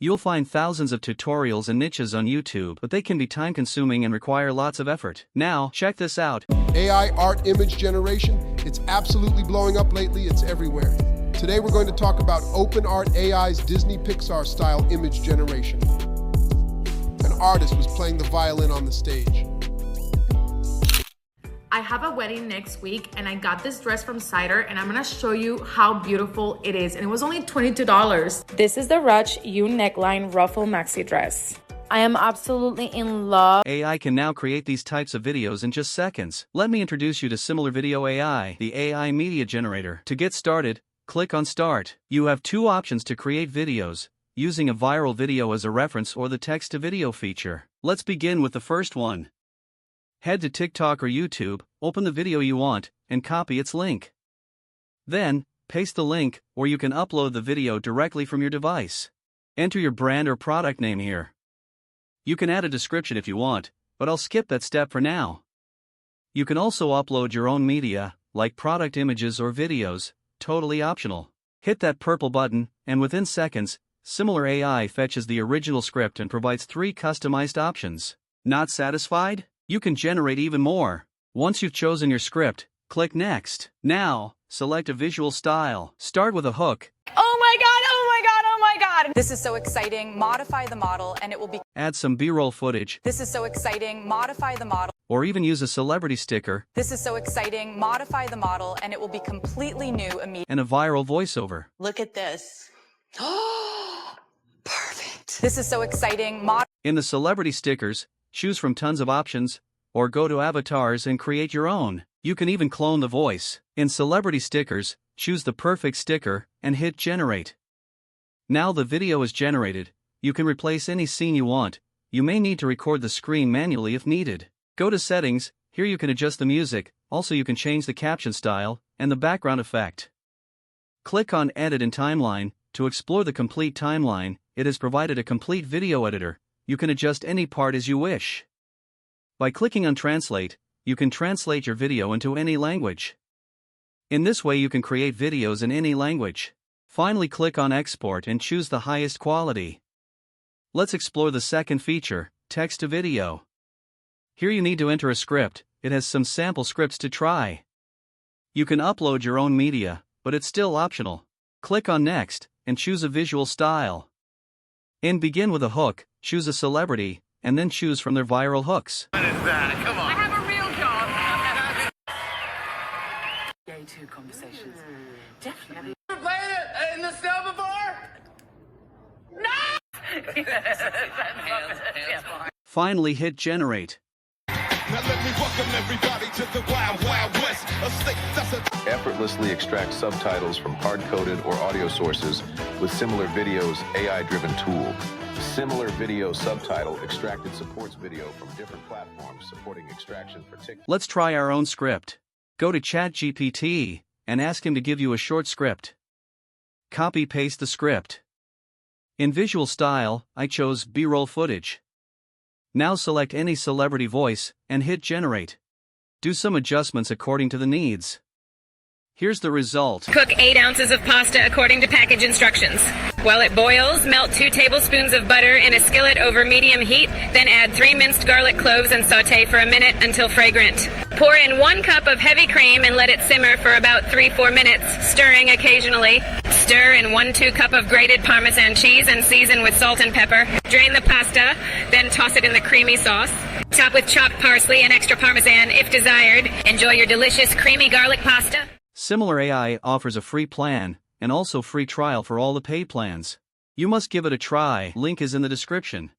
You'll find thousands of tutorials and niches on YouTube, but they can be time-consuming and require lots of effort. Now, check this out. AI art image generation, it's absolutely blowing up lately, it's everywhere. Today we're going to talk about OpenArt AI's Disney Pixar style image generation. An artist was playing the violin on the stage. I have a wedding next week and I got this dress from Cider and I'm gonna show you how beautiful it is. And it was only $22. This is the Ruch U neckline ruffle maxi dress. I am absolutely in love. AI can now create these types of videos in just seconds. Let me introduce you to Similar Video AI, the AI media generator. To get started, click on Start. You have two options to create videos, using a viral video as a reference or the text-to-video feature. Let's begin with the first one. Head to TikTok or YouTube, open the video you want, and copy its link. Then, paste the link, or you can upload the video directly from your device. Enter your brand or product name here. You can add a description if you want, but I'll skip that step for now. You can also upload your own media, like product images or videos, totally optional. Hit that purple button, and within seconds, Similar AI fetches the original script and provides 3 customized options. Not satisfied? You can generate even more. Once you've chosen your script, click Next. Now, select a visual style. Start with a hook. Oh my god, oh my god, oh my god! This is so exciting. Modify the model and it will be... Add some B-roll footage. This is so exciting. Modify the model. Or even use a celebrity sticker. This is so exciting. Modify the model and it will be completely new immediately. And a viral voiceover. Look at this. Oh, perfect. This is so exciting. In the celebrity stickers, choose from tons of options, or go to avatars and create your own. You can even clone the voice. In celebrity stickers, choose the perfect sticker and hit generate. Now the video is generated. You can replace any scene you want. You may need to record the screen manually if needed. Go to settings. Here you can adjust the music. Also you can change the caption style and the background effect. Click on Edit in Timeline. To explore the complete timeline, it has provided a complete video editor. You can adjust any part as you wish. By clicking on Translate, you can translate your video into any language. In this way you can create videos in any language. Finally, click on Export and choose the highest quality. Let's explore the second feature, Text to Video. Here you need to enter a script. It has some sample scripts to try. You can upload your own media, but it's still optional. Click on Next and choose a visual style. Begin with a hook, choose a celebrity, and then choose from their viral hooks. What is that? Come on. I have a real job. Day 2 conversations. Definitely. Have you ever played it in the snow before? Finally hit Generate. Now let me welcome everybody to the Wild Wild West, a state that's a... Effortlessly extract subtitles from hard-coded or audio sources with Similar Video's AI-driven tool. Similar Video Subtitle Extracted supports video from different platforms supporting extraction for TikTok. Let's try our own script. Go to ChatGPT and ask him to give you a short script. Copy-paste the script. In visual style, I chose B-roll footage. Now select any celebrity voice and hit Generate. Do some adjustments according to the needs. Here's the result. Cook 8 ounces of pasta according to package instructions. While it boils, melt 2 tablespoons of butter in a skillet over medium heat, then add 3 minced garlic cloves and saute for a minute until fragrant. Pour in 1 cup of heavy cream and let it simmer for about 3-4 minutes, stirring occasionally. Stir in 1-2 cup of grated Parmesan cheese and season with salt and pepper. Drain the pasta, then toss it in the creamy sauce. Top with chopped parsley and extra Parmesan if desired. Enjoy your delicious creamy garlic pasta. Similar AI offers a free plan, and also free trial for all the paid plans. You must give it a try. Link is in the description.